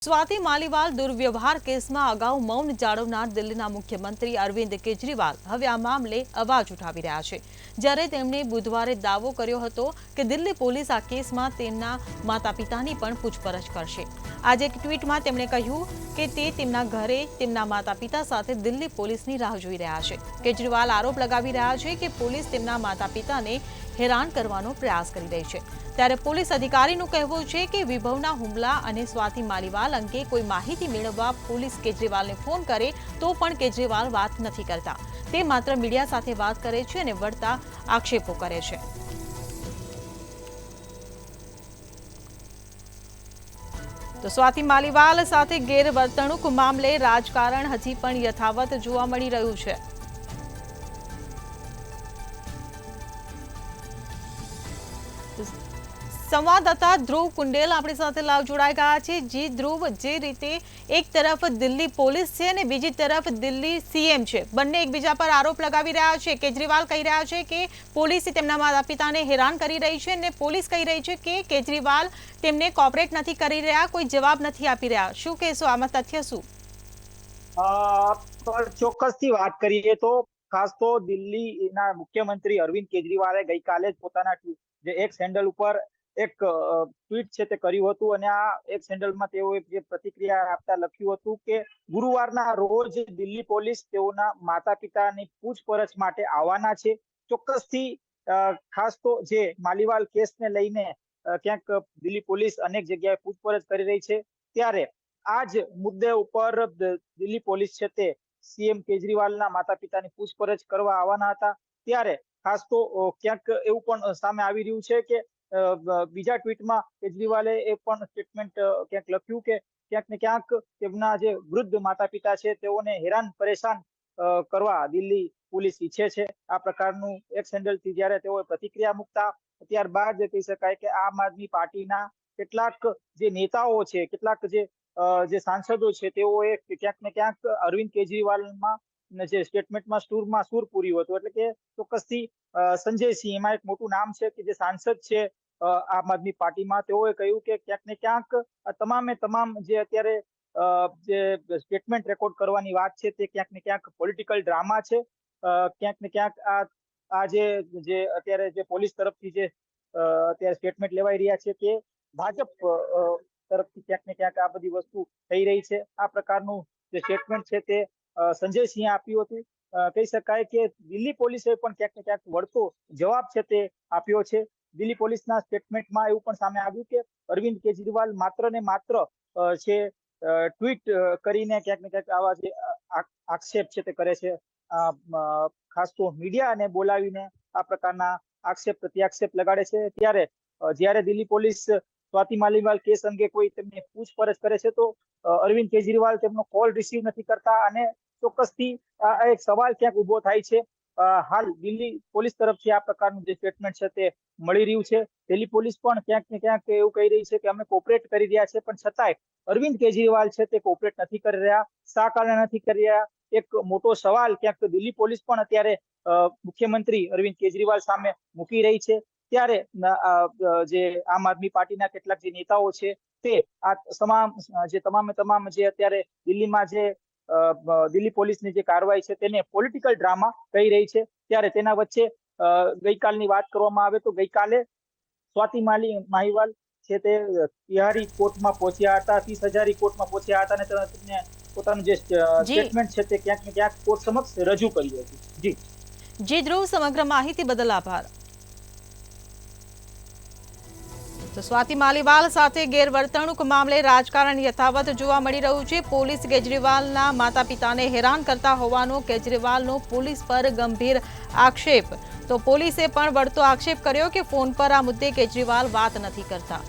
સ્વાતિ માલીવાલ દુર્વ્યવહાર કેસમાં અગાઉ મૌન જાળવનાર દિલ્હીના મુખ્યમંત્રી અરવિંદ કેજરીવાલ હવે આ મામલે અવાજ ઉઠાવી રહ્યા છે। જ્યારે તેમણે બુધવારે દાવો કર્યો હતો કે દિલ્હી પોલીસ આ કેસમાં તેમના માતા-પિતાની પણ પૂછપરછ કરશે। આજે એક ટ્વીટમાં તેમણે કહ્યું કે તે તેમના ઘરે તેમના માતા-પિતા સાથે દિલ્હી પોલીસની રાહ જોઈ રહ્યા છે। કેજરીવાલ આરોપ લગાવી રહ્યા છે કે પોલીસ તેમના માતા-પિતાને હેરાન કરવાનો પ્રયાસ કરી રહી છે। ત્યારે પોલીસ અધિકારીનું કહેવું છે કે વિભવના હુમલા અને સ્વાતિ માલીવાલ અંગે કોઈ માહિતી મેળવવા પોલીસ કેજરીવાલને ફોન કરે તો પણ કેજરીવાલ વાત નથી કરતા। તે માત્ર મીડિયા સાથે વાત કરે છે અને વળતા આક્ષેપો કરે છે। તો સ્વાતિ માલીવાલ સાથે ગેરવર્તણૂક મામલે રાજકારણ હજી પણ યથાવત જોવા મળી રહ્યું છે। સંવાદદાતા ધ્રુવ કુંડેલ આપણી સાથે લાઈવ જોડાઈ ગયા છે। જી ધ્રુવ, જે રીતે એક તરફ દિલ્હી પોલીસ છે અને બીજી તરફ દિલ્હી સીએમ છે, બંને એકબીજા પર આરોપ લગાવી રહ્યા છે। કેજરીવાલ કહી રહ્યા છે કે પોલીસ તેમના માતા પિતાને હેરાન કરી રહી છે અને પોલીસ કહી રહી છે કે કેજરીવાલ તેમને કોઓપરેટ નથી કરી રહ્યા, કોઈ જવાબ નથી આપી રહ્યા। શું કહેશો, આમાં તથ્ય શું? ચોક્કસથી વાત કરીએ તો ખાસ તો દિલ્હીના મુખ્યમંત્રી અરવિંદ કેજરીવાલે ગઈકાલે જ પોતાના જે એક્સ હેન્ડલ ઉપર એક ટ્વીટ છે તે કર્યું હતું અને આ એક્સ હેન્ડલમાં તેઓએ જે પ્રતિક્રિયા આપતા લખ્યું હતું કે ગુરુવારના રોજ દિલ્હી પોલીસ તેઓના માતા પિતાની પૂછપરછ માટે આવવાના છે। ચોક્કસથી ખાસ તો જે માલીવાલ કેસને લઈને ક્યાંક દિલ્હી પોલીસ અનેક જગ્યાએ પૂછપરછ કરી રહી છે, ત્યારે આ જ મુદ્દે ઉપર દિલ્હી પોલીસ છે તે સીએમ કેજરીવાલના માતા પિતાની પૂછપરછ કરવા આવવાના હતા। ત્યારે ખાસ તો ક્યાંક એવું પણ સામે આવી રહ્યું છે કે બીજા ટ્વીટમાં કેજરીવાલે એ પણ સ્ટેટમેન્ટ ક્યાંક લખ્યું કે ક્યાંક ને ક્યાંક તેમના જે વૃદ્ધ માતા પિતા છે તેઓને હેરાન પરેશાન કરવા દિલ્હી પોલીસ ઈચ્છે છે। આ પ્રકારનું એક્સ હેન્ડલથી જ્યારે તેઓએ પ્રતિક્રિયા મૂકતા ત્યારબાદ કહી શકાય કે આમ આદમી પાર્ટીના કેટલાક જે નેતાઓ છે, કેટલાક જે સાંસદો છે, તેઓએ ક્યાંક ને ક્યાંક અરવિંદ કેજરીવાલમાં જે સ્ટેટમેન્ટમાં સૂર પૂર્યું હતું। એટલે કે ચોક્કસથી સંજય સિંહ એમાં એક મોટું નામ છે કે જે સાંસદ છે આમ આદમી પાર્ટીમાં, તેઓએ કહ્યું કે ક્યાંક ને ક્યાંક તમામે તમામ જે અત્યારે જે સ્ટેટમેન્ટ રેકોર્ડ કરવાની વાત છે તે ક્યાંક ને ક્યાંક પોલિટિકલ ડ્રામા છે। ક્યાંક ને ક્યાંક આ જે અત્યારે જે પોલીસ તરફથી જે અત્યારે સ્ટેટમેન્ટ લેવાઈ રહ્યા છે કે ભાજપ તરફથી ક્યાંક ને ક્યાંક આ બધી વસ્તુ થઈ રહી છે। આ પ્રકારનું જે સ્ટેટમેન્ટ છે તે સંજય સિંહે આપ્યું હતું। કહી શકાય કે દિલ્હી પોલીસે પણ ક્યાંક ને ક્યાંક વળતો જવાબ છે તે આપ્યો છે। દિલ્હી પોલીસના સ્ટેટમેન્ટમાં એવું પણ સામે આવ્યું કે અરવિંદ કેજરીવાલ માત્ર ને માત્ર છે ટ્વીટ કરીને ક્યાંક ને ક્યાંક આવા જે આક્ષેપ છે તે કરે છે। ખાસ તો મીડિયાને બોલાવીને આ પ્રકારના આક્ષેપ પ્રત્યાક્ષેપ લગાડે છે। ત્યારે જ્યારે દિલ્હી પોલીસ સ્વાતિ માલીવાલ કેસ અંગે કોઈ તેમને પૂછપરછ કરે છે તો અરવિંદ કેજરીવાલ તેમનો કોલ રિસીવ નથી કરતા અને ચોક્કસથી આ એક સવાલ ક્યાંક ઉભો થાય છે। હાલ દિલ્હી પોલીસ તરફથી આ પ્રકારનું જે સ્ટેટમેન્ટ છે તે મળી રહ્યું છે। દિલ્હી પોલીસ પણ ક્યાંક ને ક્યાંક એવું કહી રહી છે કે અમે કોઓપરેટ કરી રહ્યા છે, પણ છતાંય અરવિંદ કેજરીવાલ છે તે કોઓપરેટ નથી કરી રહ્યા। શા કારણે નથી કરી રહ્યા, એક મોટો સવાલ ક્યાંક દિલ્હી પોલીસ પણ અત્યારે મુખ્યમંત્રી અરવિંદ કેજરીવાલ સામે મૂકી રહી છે। ત્યારે જે આમ આદમી પાર્ટીના કેટલાક જે નેતાઓ છે તે આ તમામ જે અત્યારે દિલ્હીમાં જે દિલ્હી પોલીસની જે કાર્યવાહી છે તેને પોલિટિકલ ડ્રામા કહી રહી છે। ત્યારે તેના વચ્ચે ગઈકાલની વાત કરવામાં આવે તો ગઈકાલે સ્વાતિ માલીવાલ છે તે તિહારી કોર્ટમાં પહોંચ્યા હતા, 30,000 કોર્ટમાં પહોંચ્યા હતા અને તેમને પોતાનું જે સ્ટેટમેન્ટ છે તે ક્યાંક ને ક્યાંક કોર્ટ સમક્ષ રજૂ કર્યું હતું। જી ધ્રુવ, સમગ્ર માહિતી બદલ આભાર। તો સ્વાતિ માલીવાલ સાથે ગેરવર્તણૂક મામલે રાજકારણ યથાવત જોવા મળી રહ્યું છે। પોલીસ કેજરીવાલના માતા પિતાને હેરાન કરતા હોવાનો કેજરીવાલનો પોલીસ પર ગંભીર આક્ષેપ। તો પોલીસે પણ વળતો આક્ષેપ કર્યો કે ફોન પર આ મુદ્દે કેજરીવાલ વાત નથી કરતા।